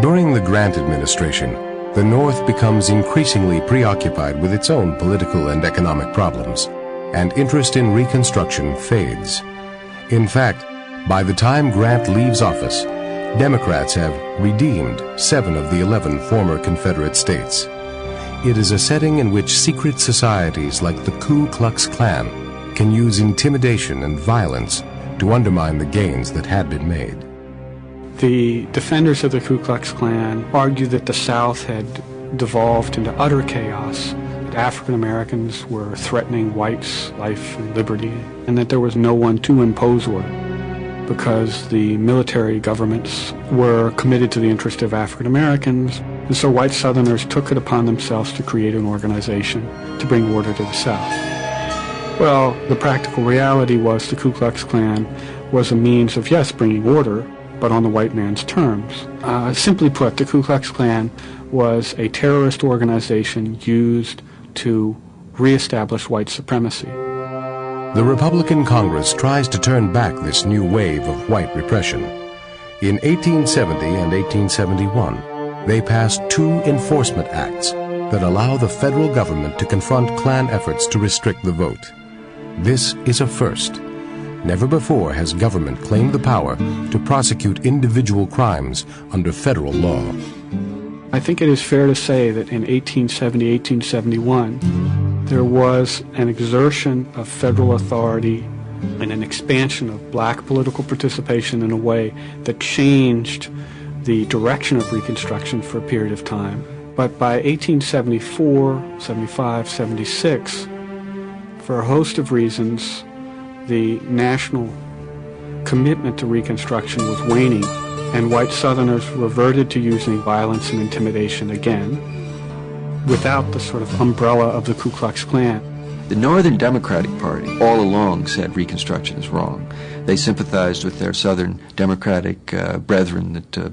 During the Grant administration, the North becomes increasingly preoccupied with its own political and economic problems, and interest in Reconstruction fades. In fact, by the time Grant leaves office, Democrats have redeemed 7 of the 11 former Confederate states. It is a setting in which secret societies like the Ku Klux Klan can use intimidation and violence to undermine the gains that had been made. The defenders of the Ku Klux Klan argue that the South had devolved into utter chaos, that African Americans were threatening whites' life and liberty, and that there was no one to impose order because the military governments were committed to the interest of African Americans, and so white Southerners took it upon themselves to create an organization to bring order to the South. Well, the practical reality was the Ku Klux Klan was a means of, yes, bringing order, but on the white man's terms. Simply put, the Ku Klux Klan was a terrorist organization used to reestablish white supremacy. The Republican Congress tries to turn back this new wave of white repression. In 1870 and 1871, they passed 2 enforcement acts that allow the federal government to confront Klan efforts to restrict the vote. This is a first. Never before has government claimed the power to prosecute individual crimes under federal law. I think it is fair to say that in 1870, 1871, there was an exertion of federal authority and an expansion of black political participation in a way that changed the direction of Reconstruction for a period of time. But by 1874, 75, 76, for a host of reasons, the national commitment to Reconstruction was waning, and white Southerners reverted to using violence and intimidation again, without the sort of umbrella of the Ku Klux Klan. The Northern Democratic Party all along said Reconstruction is wrong. They sympathized with their Southern Democratic brethren that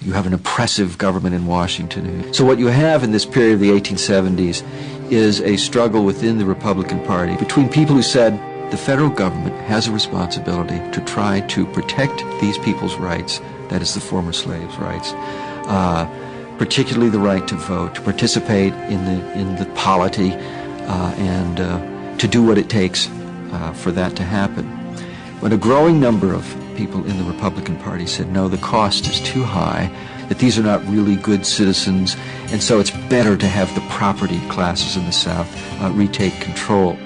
you have an oppressive government in Washington. So what you have in this period of the 1870s is a struggle within the Republican Party between people who said the federal government has a responsibility to try to protect these people's rights, that is the former slaves' rights, particularly the right to vote, to participate in the polity, and to do what it takes for that to happen. But a growing number of people in the Republican Party said, no, the cost is too high, that these are not really good citizens, and so it's better to have the property classes in the South retake control.